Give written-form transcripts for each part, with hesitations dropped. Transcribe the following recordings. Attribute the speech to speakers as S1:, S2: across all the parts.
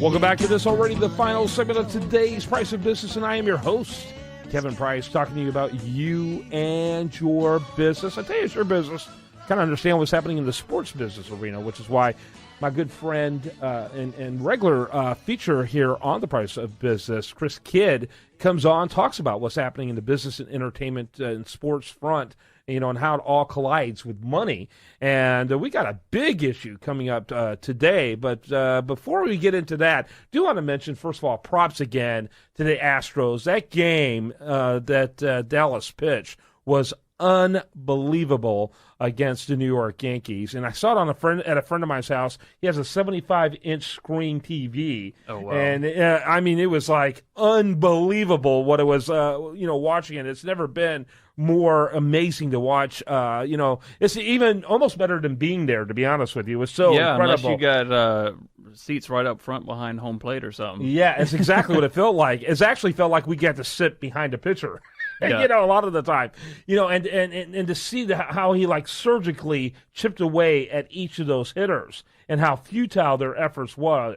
S1: Welcome back to this already the final segment of today's Price of Business, and I am your host, Kevin Price, talking to you about you and your business. I tell you, it's your business. Kind of understand what's happening in the sports business arena, which is why my good friend and regular feature here on the Price of Business, Chris Kidd, comes on, talks about what's happening in the business and entertainment and sports front, and how it all collides with money. And we got a big issue coming up today. But before we get into that, do want to mention, first of all, props again to the Astros. That game that Dallas pitched was unbelievable against the New York Yankees. And I saw it at a friend of mine's house. He has a 75-inch screen TV. Oh, wow. And, it was like unbelievable what it was, watching it. It's never been more amazing to watch. It's even almost better than being there, to be honest with you. It was so incredible.
S2: Unless you got seats right up front behind home plate or something.
S1: Yeah, it's exactly what it felt like. It actually felt like we got to sit behind a pitcher.
S2: Yeah.
S1: A lot of the time, and to see how he surgically chipped away at each of those hitters and how futile their efforts were,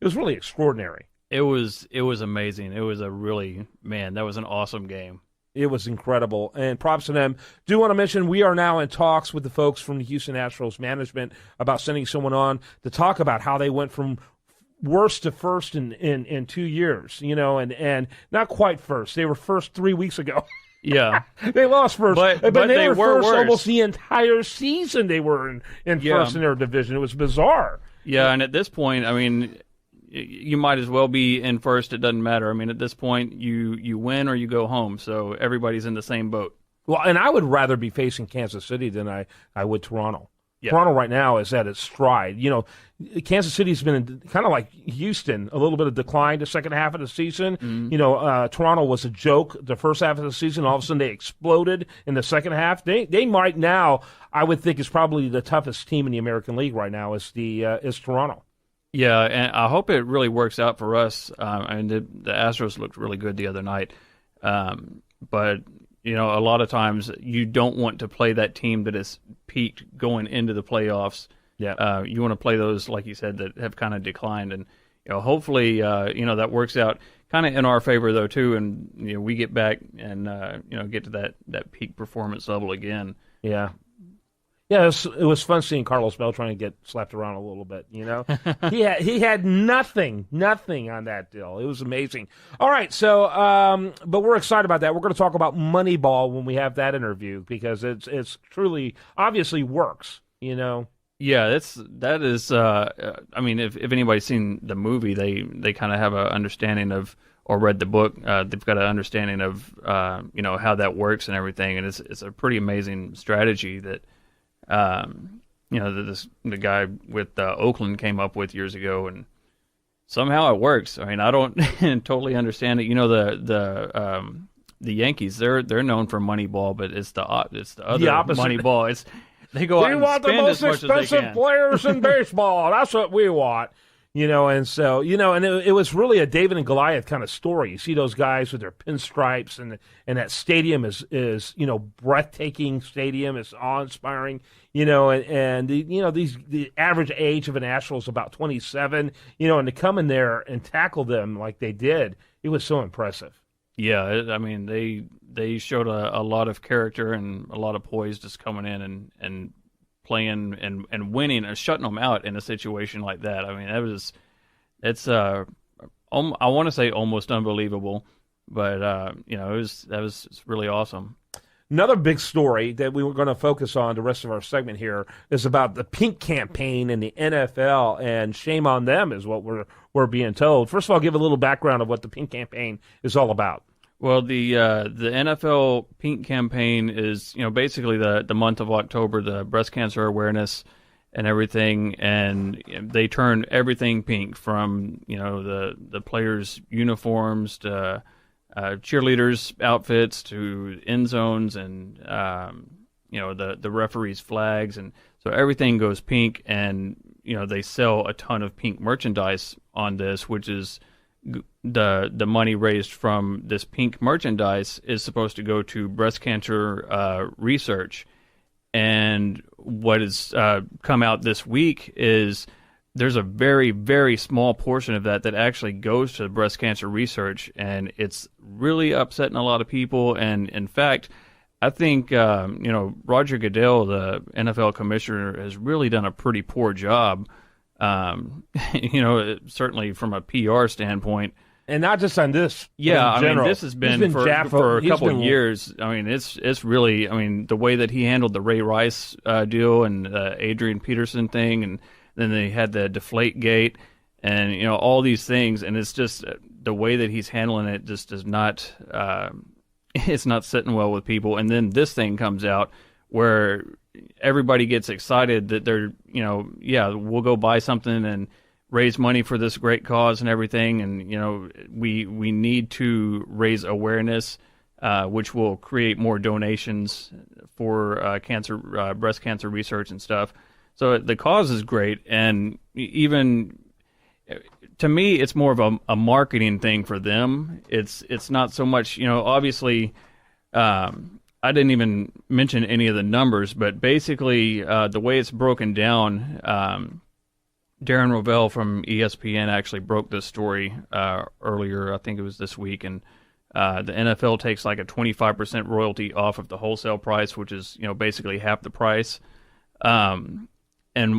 S1: it was really extraordinary.
S2: It was amazing. It was that was an awesome game.
S1: It was incredible, and props to them. Do want to mention we are now in talks with the folks from the Houston Astros management about sending someone on to talk about how they went from worst to first in 2 years, and not quite first. They were first 3 weeks ago.
S2: Yeah.
S1: They lost first.
S2: But
S1: they were first
S2: worse.
S1: Almost the entire season they were in first in their division. It was bizarre.
S2: Yeah, and at this point, you might as well be in first. It doesn't matter. At this point, you win or you go home. So everybody's in the same boat.
S1: Well, and I would rather be facing Kansas City than I would Toronto. Yeah. Toronto right now is at its stride. Kansas City's been kind of like Houston, a little bit of decline the second half of the season. Mm-hmm. Toronto was a joke the first half of the season. All of a sudden they exploded in the second half. They might now, I would think, is probably the toughest team in the American League right now is Toronto.
S2: Yeah, and I hope it really works out for us. The Astros looked really good the other night. But a lot of times you don't want to play that team that is peaked going into the playoffs. Yeah. You want to play those, like you said, that have kind of declined. And, hopefully, that works out kind of in our favor, though, too. And, we get back and, get to that peak performance level again.
S1: Yeah. Yeah, it was fun seeing Carlos Beltran to get slapped around a little bit, He had nothing on that deal. It was amazing. All right, so, but we're excited about that. We're going to talk about Moneyball when we have that interview because it's truly, obviously works,
S2: Yeah, that is. If anybody's seen the movie, they kind of have an understanding of, or read the book. They've got an understanding of, how that works and everything, and it's a pretty amazing strategy that. The guy with Oakland came up with years ago, and somehow it works. I don't totally understand it. The Yankees, they're known for Moneyball, but it's the other Moneyball. They go out and
S1: want the
S2: spend
S1: most
S2: as much as they
S1: expensive
S2: can.
S1: players in baseball. That's what we want. And so, and it was really a David and Goliath kind of story. You see those guys with their pinstripes, and that stadium is breathtaking stadium. It's awe-inspiring, and the average age of an Astros is about 27, and to come in there and tackle them like they did, it was so impressive.
S2: Yeah, they showed a lot of character and a lot of poise just coming in and playing and winning and shutting them out in a situation like that. I want to say almost unbelievable, but that was really awesome.
S1: Another big story that we were going to focus on the rest of our segment here is about the pink campaign in the NFL, and shame on them is what we're being told. First of all, give a little background of what the pink campaign is all about.
S2: Well, the NFL Pink campaign is, basically the month of October, the breast cancer awareness and everything, and they turn everything pink from, the players' uniforms to cheerleaders' outfits to end zones and, the referees' flags, and so everything goes pink, and, they sell a ton of pink merchandise on this, which is the money raised from this pink merchandise is supposed to go to breast cancer research. And what has come out this week is there's a very, very small portion of that actually goes to breast cancer research, and it's really upsetting a lot of people. And in fact, I think Roger Goodell, the NFL commissioner, has really done a pretty poor job. Certainly from a PR standpoint.
S1: And not just on this.
S2: Yeah,
S1: I mean,
S2: this has been for a couple of years. I mean, it's really, the way that he handled the Ray Rice deal and Adrian Peterson thing, and then they had the Deflate Gate, and all these things, and it's just the way that he's handling it just does not. It's not sitting well with people. And then this thing comes out where everybody gets excited that they're, we'll go buy something and raise money for this great cause and everything. And, we need to raise awareness, which will create more donations for breast cancer research and stuff. So the cause is great. And even to me, it's more of a marketing thing for them. It's not so much, obviously, I didn't even mention any of the numbers, but basically the way it's broken down, Darren Rovell from ESPN actually broke this story earlier, I think it was this week, and the NFL takes like a 25% royalty off of the wholesale price, which is basically half the price. And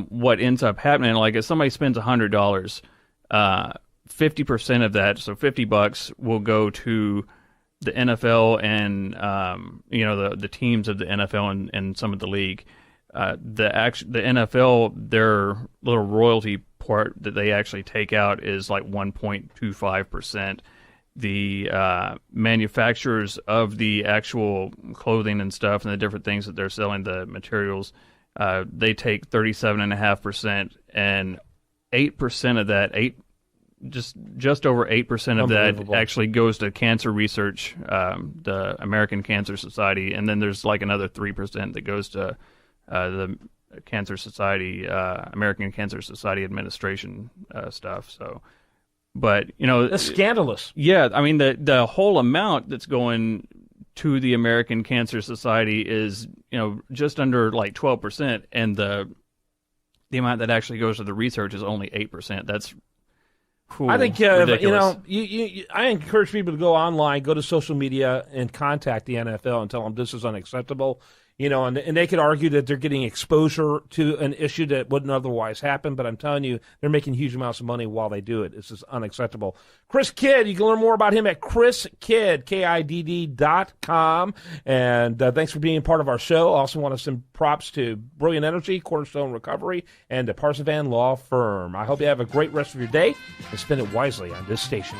S2: what ends up happening, like if somebody spends $100, 50% of that, so $50, will go to the NFL and the teams of the NFL and some of the league. The NFL, their little royalty part that they actually take out is like 1.25%. The manufacturers of the actual clothing and stuff and the different things that they're selling, the materials, they take 37.5%, and 8% of that, just over 8% of that actually goes to cancer research, the American Cancer Society, and then there's like another 3% that goes to the Cancer Society, American Cancer Society Administration stuff. So, but
S1: that's scandalous.
S2: Yeah, I mean the whole amount that's going to the American Cancer Society is just under like 12%, and the amount that actually goes to the research is only 8%. That's
S1: I think
S2: ridiculous.
S1: I encourage people to go online, go to social media, and contact the NFL and tell them this is unacceptable. And they could argue that they're getting exposure to an issue that wouldn't otherwise happen, but I'm telling you, they're making huge amounts of money while they do it. This is unacceptable. Chris Kidd, you can learn more about him at chriskidd, KIDD.com. And thanks for being part of our show. I also want to send props to Brilliant Energy, Cornerstone Recovery, and the Parsivan Law Firm. I hope you have a great rest of your day and spend it wisely on this station.